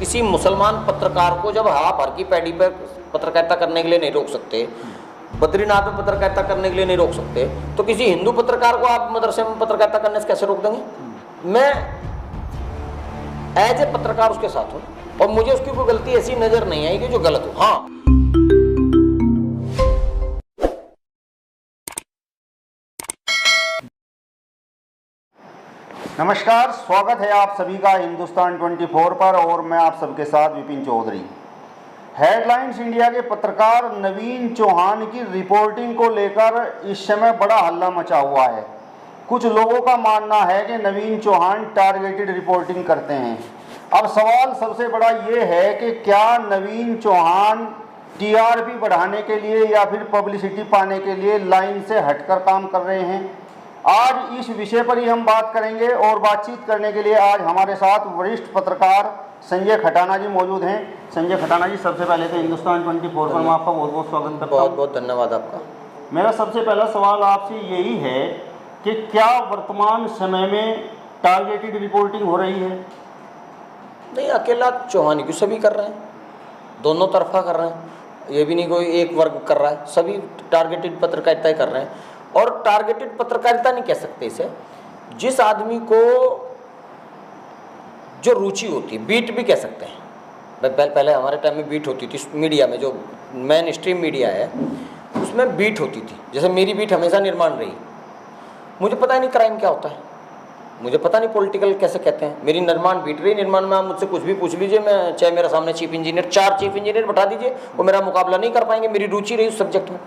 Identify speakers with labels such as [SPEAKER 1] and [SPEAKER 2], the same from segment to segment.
[SPEAKER 1] किसी मुसलमान पत्रकार को जब आप हर की पैड़ी पर पत्रकारिता करने के लिए नहीं रोक सकते, बद्रीनाथ में पत्रकारिता करने के लिए नहीं रोक सकते, तो किसी हिंदू पत्रकार को आप मदरसे में पत्रकारिता करने से कैसे रोक देंगे? मैं एज ए पत्रकार उसके साथ हूँ और मुझे उसकी कोई गलती ऐसी नजर नहीं आई कि जो गलत हो। हाँ,
[SPEAKER 2] नमस्कार, स्वागत है आप सभी का हिंदुस्तान 24 पर और मैं आप सबके साथ विपिन चौधरी। हेडलाइंस इंडिया के पत्रकार नवीन चौहान की रिपोर्टिंग को लेकर इस समय बड़ा हल्ला मचा हुआ है। कुछ लोगों का मानना है कि नवीन चौहान टारगेटेड रिपोर्टिंग करते हैं। अब सवाल सबसे बड़ा ये है कि क्या नवीन चौहान टीआरपी बढ़ाने के लिए या फिर पब्लिसिटी पाने के लिए लाइन से हटकर काम कर रहे हैं? आज इस विषय पर ही हम बात करेंगे और बातचीत करने के लिए आज हमारे साथ वरिष्ठ पत्रकार संजय खटाना जी मौजूद हैं। संजय खटाना जी, सबसे पहले तो हिंदुस्तान 24 पर मैं आपका बहुत बहुत स्वागत करता हूँ।
[SPEAKER 1] बहुत बहुत धन्यवाद आपका।
[SPEAKER 2] मेरा सबसे पहला सवाल आपसे यही है कि क्या वर्तमान समय में टारगेटेड रिपोर्टिंग हो रही है?
[SPEAKER 1] नहीं, अकेला चौहान क्यों, सभी कर रहे हैं, दोनों तरफा कर रहे हैं। ये भी नहीं कोई एक वर्ग कर रहा है, सभी टारगेटेड पत्रकारिता कर रहे हैं। और टारगेटेड पत्रकारिता नहीं कह सकते इसे, जिस आदमी को जो रुचि होती है, बीट भी कह सकते हैं। पहले हमारे टाइम में बीट होती थी मीडिया में, जो मेन स्ट्रीम मीडिया है उसमें बीट होती थी। जैसे मेरी बीट हमेशा निर्माण रही। मुझे पता ही नहीं क्राइम क्या होता है, मुझे पता नहीं पॉलिटिकल कैसे कहते हैं, मेरी निर्माण बीट रही। निर्माण में आप मुझसे कुछ भी पूछ लीजिए, मैं चाहे मेरे सामने चीफ इंजीनियर, 4 चीफ इंजीनियर बैठा दीजिए, वो मेरा मुकाबला नहीं कर पाएंगे। मेरी रुचि रही उस सब्जेक्ट में,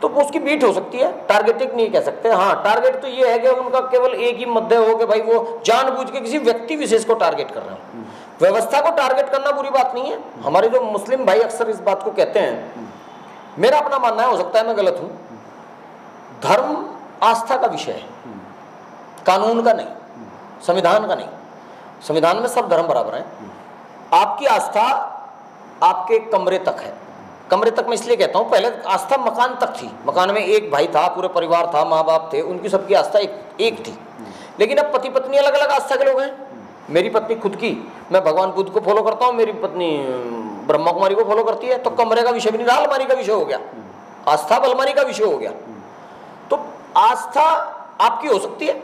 [SPEAKER 1] तो उसकी बीट हो सकती है। टारगेटिंग नहीं कह सकते। हाँ, टारगेट तो ये है कि उनका केवल एक ही मुद्दा हो कि भाई वो जानबूझ के किसी व्यक्ति विशेष को टारगेट कर रहे हैं। व्यवस्था को टारगेट करना बुरी बात नहीं है। हमारे जो मुस्लिम भाई अक्सर इस बात को कहते हैं, मेरा अपना मानना है, हो सकता है मैं गलत हूं, धर्म आस्था का विषय है, कानून का नहीं, संविधान का नहीं। संविधान में सब धर्म बराबर हैं। आपकी आस्था आपके कमरे तक है। कमरे तक मैं इसलिए कहता हूँ, पहले आस्था मकान तक थी। मकान में एक भाई था, पूरे परिवार था, माँ बाप थे, उनकी सबकी आस्था एक थी। लेकिन अब पति पत्नी अलग अलग आस्था के लोग हैं। मेरी पत्नी खुद की, मैं भगवान बुद्ध को फॉलो करता हूँ, मेरी पत्नी ब्रह्मा कुमारी को फॉलो करती है। तो कमरे का विषय भी नहीं रहा, अलमारी का विषय हो गया। आस्था अलमारी का विषय हो गया। तो आस्था आपकी हो सकती है,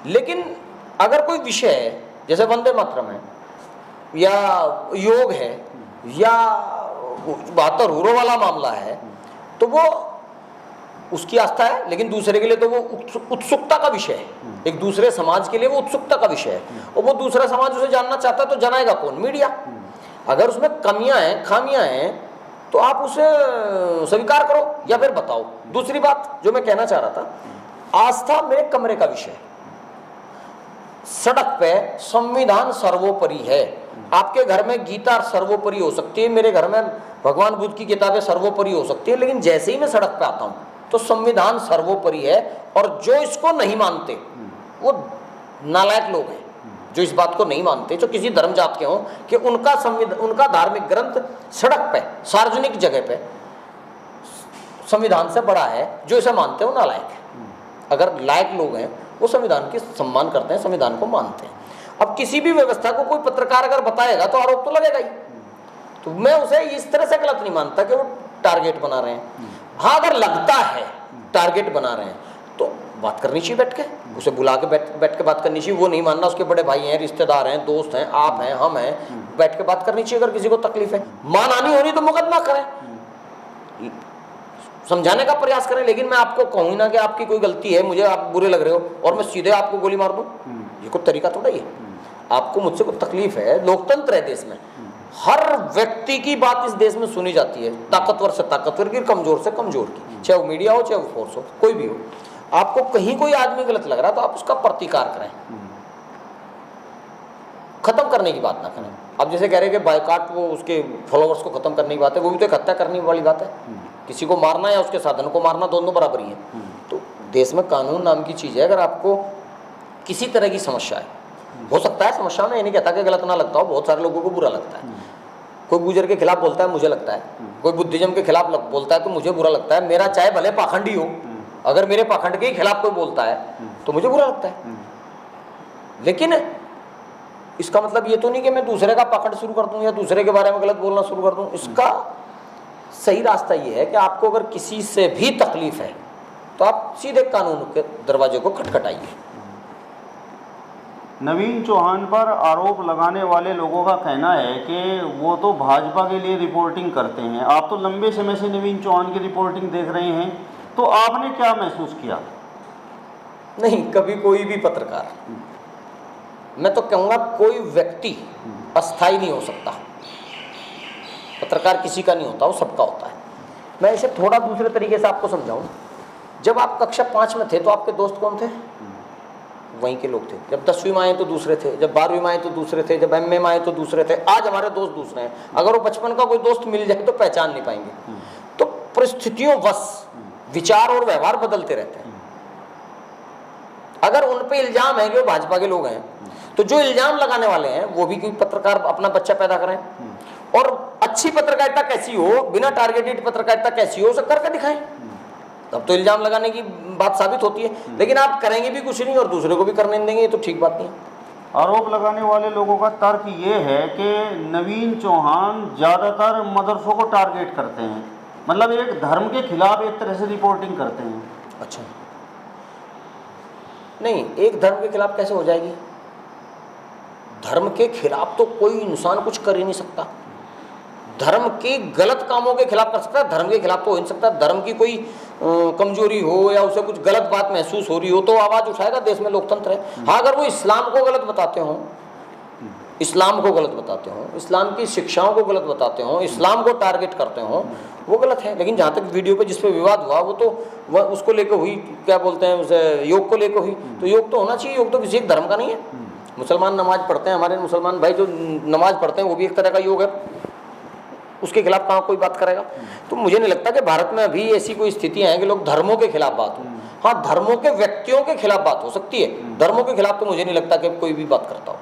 [SPEAKER 1] लेकिन अगर कोई विषय है, जैसे वंदे मातरम है या योग है या 72 हुरों वाला मामला है, तो वो उसकी आस्था है, लेकिन दूसरे के लिए तो वो उत्सुकता का विषय है। एक दूसरे समाज के लिए वो उत्सुकता का विषय है, और वो दूसरा समाज उसे जानना चाहता है, तो जनाएगा कौन? मीडिया। अगर उसमें कमियां हैं, खामियां हैं, तो आप उसे स्वीकार करो या फिर बताओ। दूसरी बात जो मैं कहना चाह रहा था, आस्था मेरे कमरे का विषय है। सड़क पे संविधान सर्वोपरि है। आपके घर में गीता सर्वोपरि हो सकती है, मेरे घर में भगवान बुद्ध की किताबें सर्वोपरि हो सकती है, लेकिन जैसे ही मैं सड़क पे आता हूं तो संविधान सर्वोपरि है। और जो इसको नहीं मानते वो नालायक लोग हैं, जो इस बात को नहीं मानते, जो किसी धर्म जात के हों, कि उनका धार्मिक ग्रंथ सड़क पे, सार्वजनिक जगह पे संविधान से बड़ा है, जो इसे मानते हैं वो नालायक है। अगर लायक लोग हैं वो संविधान की सम्मान करते हैं, संविधान को मानते हैं। अब किसी भी व्यवस्था को कोई पत्रकार अगर बताएगा तो आरोप तो लगेगा ही। तो मैं उसे इस तरह से गलत नहीं मानता कि वो टारगेट बना रहे हैं। हाँ, अगर लगता है टारगेट बना रहे हैं तो बात करनी चाहिए, बैठ के उसे बुला के बैठ के बात करनी चाहिए। वो नहीं मानना, उसके बड़े भाई हैं, रिश्तेदार हैं, दोस्त हैं, आप हैं, हम हैं, बैठ के बात करनी चाहिए। अगर किसी को तकलीफ है, मानहानि हो रही तो मुकदमा करें, समझाने का प्रयास करें। लेकिन मैं आपको कहूँ ना कि आपकी कोई गलती है, मुझे आप बुरे लग रहे हो और मैं सीधे आपको गोली मार दूं, ये कोई तरीका थोड़ा ही है। आपको मुझसे कोई तकलीफ है, लोकतंत्र है देश में, हर व्यक्ति की बात इस देश में सुनी जाती है, ताकतवर से ताकतवर की, कमजोर से कमजोर की, चाहे वो मीडिया हो, चाहे वो फोर्स हो, कोई भी हो। आपको कहीं कोई आदमी गलत लग रहा है तो आप उसका प्रतिकार करें, खत्म करने की बात ना करें। अब जैसे कह रहे हैं कि बायकॉट, वो उसके फॉलोअर्स को खत्म करने की बात है, वो भी तो एक हत्या करने वाली बात है। किसी को मारना या उसके साधन को मारना, दोनों बराबर ही है। तो देश में कानून नाम की चीज़ है। अगर आपको किसी तरह की समस्या है, हो सकता है समस्या में, ये नहीं कहता कि गलत ना लगता हो, बहुत सारे लोगों को बुरा लगता है। कोई गुजर के खिलाफ बोलता है, मुझे लगता है, कोई बुद्धिज्म के खिलाफ बोलता है तो मुझे बुरा लगता है। मेरा चाहे भले पाखंडी हो, अगर मेरे पाखंड के खिलाफ कोई बोलता है तो मुझे बुरा लगता है। लेकिन इसका मतलब ये तो नहीं कि मैं दूसरे का पकड़ शुरू कर दूं या दूसरे के बारे में गलत बोलना शुरू कर दूं। इसका सही रास्ता ये है कि आपको अगर किसी से भी तकलीफ है तो आप सीधे कानून के दरवाजे को खटखटाइए।
[SPEAKER 2] नवीन चौहान पर आरोप लगाने वाले लोगों का कहना है कि वो तो भाजपा के लिए रिपोर्टिंग करते हैं। आप तो लंबे समय से नवीन चौहान की रिपोर्टिंग देख रहे हैं, तो आपने क्या महसूस किया?
[SPEAKER 1] नहीं, कभी कोई भी पत्रकार, मैं तो कहूँगा कोई व्यक्ति अस्थायी नहीं हो सकता। पत्रकार किसी का नहीं होता, वो सबका होता है। मैं इसे थोड़ा दूसरे तरीके से आपको समझाऊं। जब आप कक्षा 5 में थे तो आपके दोस्त कौन थे? वहीं के लोग थे। जब 10वीं में आए तो दूसरे थे, जब 12वीं में आए तो दूसरे थे, जब एमए में आए तो दूसरे थे। आज हमारे दोस्त दूसरे हैं। अगर वो बचपन का कोई दोस्त मिल जाए तो पहचान नहीं पाएंगे। तो परिस्थितियों वश विचार और व्यवहार बदलते रहते हैं। अगर उन पे इल्जाम है कि वो भाजपा के लोग हैं, तो जो इल्जाम लगाने वाले हैं वो भी कोई पत्रकार अपना बच्चा पैदा करें, और अच्छी पत्रकारिता कैसी हो, बिना टारगेटेड पत्रकारिता कैसी हो, उसे करके दिखाएं। तब तो इल्जाम लगाने की बात साबित होती है। लेकिन आप करेंगे भी कुछ नहीं और दूसरे को भी करने देंगे, ये तो ठीक बात नहीं है।
[SPEAKER 2] आरोप लगाने वाले लोगों का तर्क ये है कि नवीन चौहान ज़्यादातर मदरसों को टारगेट करते हैं, मतलब एक धर्म के खिलाफ एक तरह से रिपोर्टिंग करते हैं।
[SPEAKER 1] अच्छा, नहीं, एक धर्म के खिलाफ कैसे हो जाएगी? धर्म के खिलाफ तो कोई इंसान कुछ कर ही नहीं सकता। धर्म के गलत कामों के खिलाफ कर सकता है, धर्म के खिलाफ तो हो नहीं सकता। धर्म की कोई कमजोरी हो या उसे कुछ गलत बात महसूस हो रही हो तो आवाज़ उठाएगा। देश में लोकतंत्र है। हाँ, अगर वो इस्लाम को गलत बताते हों, इस्लाम को गलत बताते हों, इस्लाम की शिक्षाओं को गलत बताते हों, इस्लाम को टारगेट करते हों, वो गलत है। लेकिन जहाँ तक वीडियो पे जिस पे विवाद हुआ वो तो वह उसको लेकर हुई, क्या बोलते हैं उसे, योग को लेकर हुई। तो योग तो होना चाहिए। योग तो किसी एक धर्म का नहीं है। मुसलमान नमाज पढ़ते हैं, हमारे मुसलमान भाई जो नमाज पढ़ते हैं वो भी एक तरह का योग है। उसके खिलाफ कहाँ कोई बात करेगा? तो मुझे नहीं लगता कि भारत में अभी ऐसी कोई स्थितियाँ हैं कि लोग धर्मों के खिलाफ बात हो। हाँ, धर्मों के व्यक्तियों के खिलाफ बात हो सकती है, धर्मों के खिलाफ तो मुझे नहीं लगता कि कोई भी बात करता हो।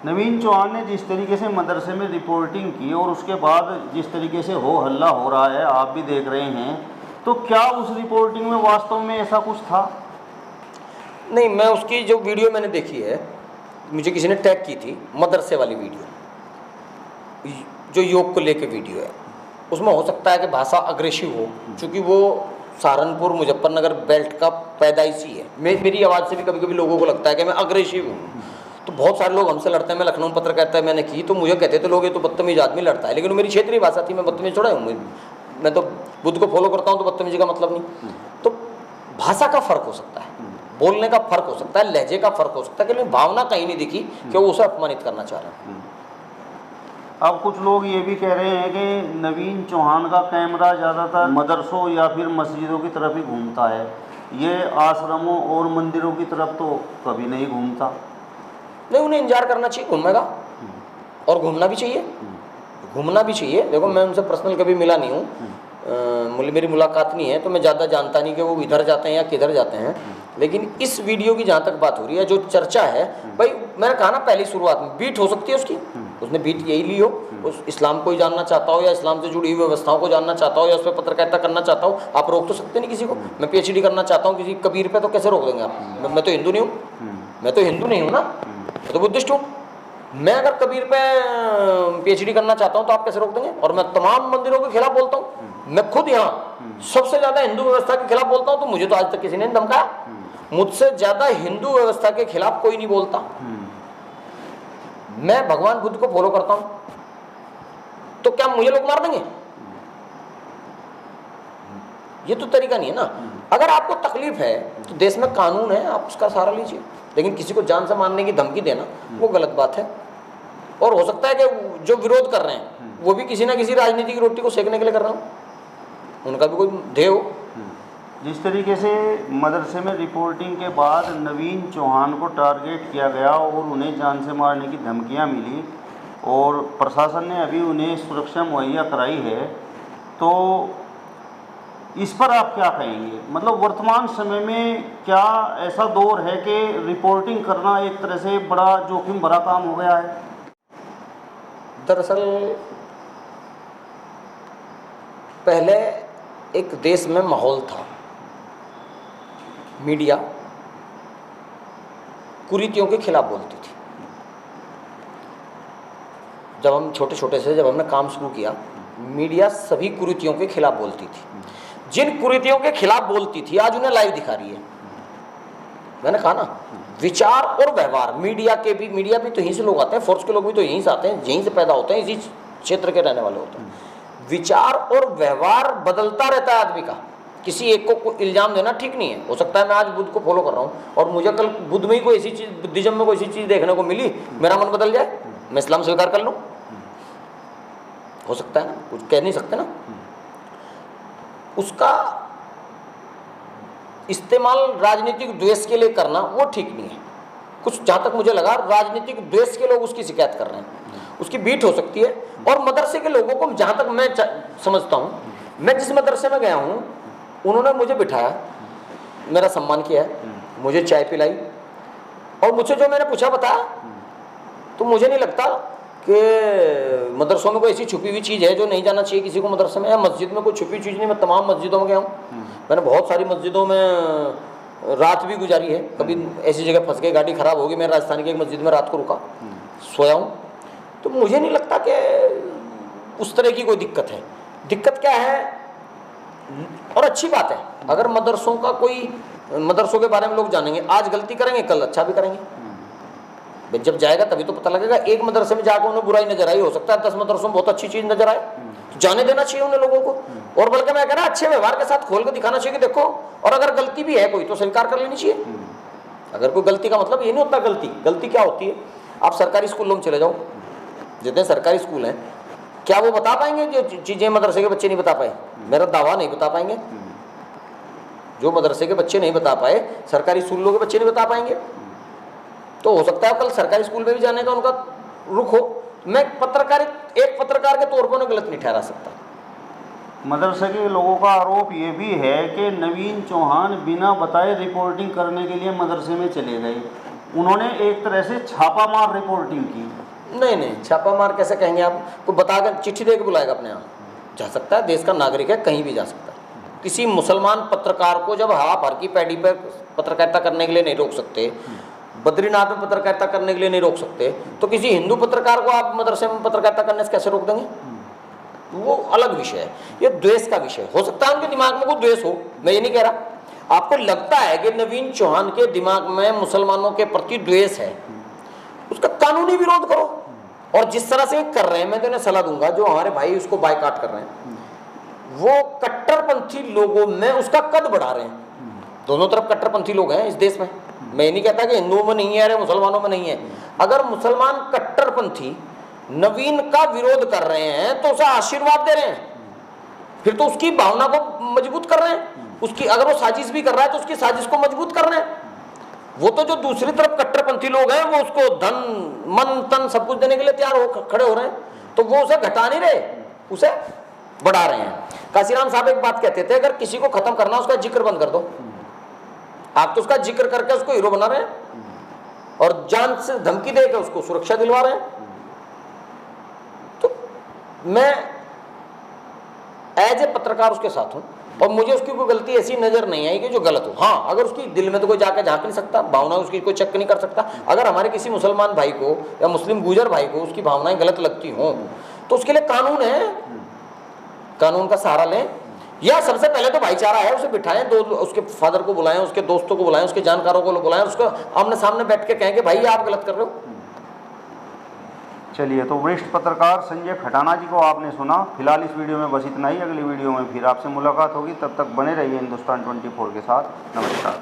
[SPEAKER 2] नवीन चौहान ने जिस तरीके से मदरसे में रिपोर्टिंग की और उसके बाद जिस तरीके से हो हल्ला हो रहा है, आप भी देख रहे हैं, तो क्या उस रिपोर्टिंग में वास्तव में ऐसा कुछ था?
[SPEAKER 1] नहीं, मैं उसकी जो वीडियो मैंने देखी है, मुझे किसी ने टैग की थी, मदरसे वाली वीडियो, जो योग को लेके वीडियो है, उसमें हो सकता है कि भाषा अग्रेसिव हो, क्योंकि वो सहारनपुर मुजफ्फरनगर बेल्ट का पैदाइशी है। मेरी आवाज़ से भी कभी कभी लोगों को लगता है कि मैं अग्रेसिव हूँ। तो बहुत सारे लोग हमसे लड़ते हैं। मैं लखनऊ पत्रकारिता मैंने की तो मुझे कहते थे लोग ये तो बदतमीज आदमी लड़ता है, लेकिन मेरी क्षेत्रीय भाषा थी। मैं बदतमीज थोड़ा हूँ, मैं तो बुद्ध को फॉलो करता हूँ, तो बदतमीजी का मतलब नहीं। तो भाषा का फ़र्क हो सकता है, बोलने का फ़र्क हो सकता है, लहजे का फ़र्क हो सकता है, लेकिन भावना कहीं नहीं दिखी कि वो उसे अपमानित करना चाह रहे हैं।
[SPEAKER 2] अब कुछ लोग ये भी कह रहे हैं कि नवीन चौहान का कैमरा ज़्यादातर मदरसों या फिर मस्जिदों की तरफ ही घूमता है, ये आश्रमों और मंदिरों की तरफ तो कभी नहीं घूमता।
[SPEAKER 1] नहीं, उन्हें इंतजार करना चाहिए, घूमेगा और घूमना भी चाहिए, घूमना भी चाहिए। देखो, मैं उनसे पर्सनल कभी मिला नहीं हूँ, मेरी मुलाकात नहीं है, तो मैं ज़्यादा जानता नहीं कि वो इधर जाते हैं या किधर जाते हैं। लेकिन इस वीडियो की जहाँ तक बात हो रही है, जो चर्चा है, भाई मैंने कहा ना पहली शुरुआत में, बीट हो सकती है उसकी, उसने बीट यही ली हो, उस इस्लाम को ही जानना चाहता हो या इस्लाम से जुड़ी हुई व्यवस्थाओं को जानना चाहता हो या उस पर पत्रकारिता करना चाहता हो, आप रोक तो सकते नहीं किसी को। मैं PhD करना चाहता हूँ किसी कबीर पे, तो कैसे रोक देंगे आप? मैं तो हिंदू नहीं हूँ, मैं तो हिंदू नहीं हूँ ना, मैं तो बुद्धिस्ट हूँ। मैं अगर कबीर पे PhD करना चाहता हूँ तो आप कैसे रोक देंगे? और मैं तमाम मंदिरों के खिलाफ बोलता हूँ, मैं खुद यहाँ सबसे ज़्यादा हिंदू व्यवस्था के खिलाफ बोलता हूँ, तो मुझे तो आज तक किसी ने धमकाया। मुझसे ज़्यादा हिंदू व्यवस्था के खिलाफ कोई नहीं बोलता। मैं भगवान बुद्ध को फॉलो करता हूँ, तो क्या मुझे लोग मार देंगे? ये तो तरीका नहीं है ना। अगर आपको तकलीफ है तो देश में कानून है, आप उसका सहारा लीजिए, लेकिन किसी को जान से मारने की धमकी देना वो गलत बात है। और हो सकता है कि जो विरोध कर रहे हैं वो भी किसी ना किसी राजनीति की रोटी को सेकने के लिए कर रहे हो, उनका भी कोई ध्येय हो।
[SPEAKER 2] जिस तरीके से मदरसे में रिपोर्टिंग के बाद नवीन चौहान को टारगेट किया गया और उन्हें जान से मारने की धमकियां मिली और प्रशासन ने अभी उन्हें सुरक्षा मुहैया कराई है, तो इस पर आप क्या कहेंगे? मतलब वर्तमान समय में क्या ऐसा दौर है कि रिपोर्टिंग करना एक तरह से बड़ा जोखिम भरा काम हो गया है?
[SPEAKER 1] दरअसल पहले एक देश में माहौल था, मीडिया कुरीतियों के खिलाफ बोलती थी, जब हम छोटे छोटे से जब हमने काम शुरू किया, मीडिया सभी कुरीतियों के खिलाफ बोलती थी। जिन कुरीतियों के खिलाफ बोलती थी आज उन्हें लाइव दिखा रही है। मैंने कहा ना, विचार और व्यवहार, मीडिया भी तो यहीं से लोग आते हैं, फोर्स के लोग भी तो यहीं से आते हैं, यहीं से पैदा होते हैं, इसी क्षेत्र के रहने वाले होते हैं। विचार और व्यवहार बदलता रहता है आदमी का। किसी एक को इल्जाम देना ठीक नहीं है। हो सकता है मैं आज बुद्ध को फॉलो कर रहा हूँ और मुझे कल बुद्ध में ही कोई ऐसी चीज़, बुद्धिज्म में कोई ऐसी चीज़ देखने को मिली, मेरा मन बदल जाए, मैं इस्लाम स्वीकार कर लूँ। हो सकता है ना, कुछ कह नहीं सकते ना। उसका इस्तेमाल राजनीतिक द्वेष के लिए करना वो ठीक नहीं है। कुछ जहाँ तक मुझे लगा राजनीतिक द्वेष के लोग उसकी शिकायत कर रहे हैं, उसकी बीट हो सकती है। और मदरसे के लोगों को जहाँ तक मैं समझता हूँ, मैं जिस मदरसे में गया हूँ उन्होंने मुझे बिठाया, मेरा सम्मान किया है, मुझे चाय पिलाई और मुझसे जो मैंने पूछा बताया। तो मुझे नहीं लगता कि मदरसों में कोई ऐसी छुपी हुई चीज़ है जो नहीं जाना चाहिए किसी को मदरसे में, या मस्जिद में कोई छुपी चीज़ नहीं। मैं तमाम मस्जिदों में गया हूँ, मैंने बहुत सारी मस्जिदों में रात भी गुजारी है। कभी ऐसी जगह फंस गई, गाड़ी ख़राब होगी, मैं राजस्थान की एक मस्जिद में रात को रुका, सोया हूँ। तो मुझे नहीं लगता कि उस तरह की कोई दिक्कत है। दिक्कत क्या है, और अच्छी बात है अगर मदरसों का कोई, मदरसों के बारे में लोग जानेंगे, आज गलती करेंगे कल अच्छा भी करेंगे। जब जाएगा तभी तो पता लगेगा। एक मदरसे में जाकर उन्हें बुराई नजर आई, हो सकता है 10 मदरसों में बहुत अच्छी चीज़ नजर आए, तो जाने देना चाहिए उन्हें लोगों को। और बल्कि मैं कह रहा अच्छे व्यवहार के साथ खोल कर दिखाना चाहिए कि देखो, और अगर गलती भी है कोई तो स्वीकार कर लेनी चाहिए। अगर कोई गलती का मतलब ये नहीं होता, गलती क्या होती है। आप सरकारी स्कूलों में चले जाओ, जितने सरकारी स्कूल हैं, क्या वो बता पाएंगे जो चीज़ें मदरसे के बच्चे नहीं बता पाए? मेरा दावा नहीं बता पाएंगे। जो मदरसे के बच्चे नहीं बता पाए, सरकारी स्कूलों के बच्चे नहीं बता पाएंगे। तो हो सकता है कल सरकारी स्कूल में भी जाने का उनका रुख हो। मैं एक पत्रकार के तौर पर उन्हें गलत नहीं ठहरा सकता।
[SPEAKER 2] मदरसे के लोगों का आरोप ये भी है कि नवीन चौहान बिना बताए रिपोर्टिंग करने के लिए मदरसे में चले गए। उन्होंने एक तरह से छापामार रिपोर्टिंग की।
[SPEAKER 1] नहीं, छापामार कैसे कहेंगे आप? कोई बताकर चिट्ठी दे के बुलाएगा अपने यहाँ? जा सकता है, देश का नागरिक है, कहीं भी जा सकता है। किसी मुसलमान पत्रकार को जब हवा भर की पैड़ी पर पत्रकारिता करने के लिए नहीं रोक सकते, बद्रीनाथ में पत्रकारिता करने के लिए नहीं रोक सकते, तो किसी हिंदू पत्रकार को आप मदरसे में पत्रकारिता करने से कैसे रोक देंगे? वो अलग विषय है, ये द्वेष का विषय। हो सकता है उनके दिमाग में कोई द्वेष हो, मैं ये नहीं कह रहा। आपको लगता है कि नवीन चौहान के दिमाग में मुसलमानों के प्रति द्वेष है, उसका कानूनी विरोध करो। और जिस तरह से कर रहे हैं, मैं तो इन्हें सलाह दूंगा, जो हमारे भाई उसको बायकॉट कर रहे हैं, वो कट्टरपंथी लोगों में उसका कद बढ़ा रहे हैं। दोनों तरफ कट्टरपंथी लोग हैं इस देश में। मैं ये नहीं कहता कि हिंदुओं में नहीं है, अरे मुसलमानों में नहीं है। अगर मुसलमान कट्टरपंथी नवीन का विरोध कर रहे हैं तो उसे आशीर्वाद दे रहे हैं, फिर तो उसकी भावना को मजबूत कर रहे हैं। उसकी अगर वो साजिश भी कर रहा है तो उसकी साजिश को मजबूत कर रहे हैं। वो तो जो दूसरी तरफ कट्टरपंथी लोग हैं, वो उसको धन मन तन सब कुछ देने के लिए तैयार हो खड़े हो रहे हैं, तो वो उसे घटा नहीं रहे, उसे बढ़ा रहे हैं। काशीराम साहब एक बात कहते थे, अगर किसी को खत्म करना उसका जिक्र बंद कर दो। आप तो उसका जिक्र करके उसको हीरो बना रहे हैं और जान से धमकी देकर उसको सुरक्षा दिलवा रहे हैं। तो मैं एज ए पत्रकार उसके साथ हूं और मुझे उसकी कोई गलती ऐसी नजर नहीं आई कि जो गलत हो। हाँ, अगर उसकी दिल में तो कोई जाकर झांक नहीं सकता, भावना उसकी कोई चेक नहीं कर सकता। अगर हमारे किसी मुसलमान भाई को या मुस्लिम गुजर भाई को उसकी भावनाएं गलत लगती हों तो उसके लिए कानून है, कानून का सहारा लें। या सबसे पहले तो भाईचारा है, उसे बिठाएं, उसके फादर को बुलाएं, उसके दोस्तों को बुलाएं, उसके जानकारों को बुलाएं, उसको आमने सामने बैठ के कहें कि भाई आप गलत कर रहे हो।
[SPEAKER 2] चलिए, तो वरिष्ठ पत्रकार संजय खटाना जी को आपने सुना। फिलहाल इस वीडियो में बस इतना ही। अगली वीडियो में फिर आपसे मुलाकात होगी, तब तक बने रहिए हिंदुस्तान 24 के साथ। नमस्कार।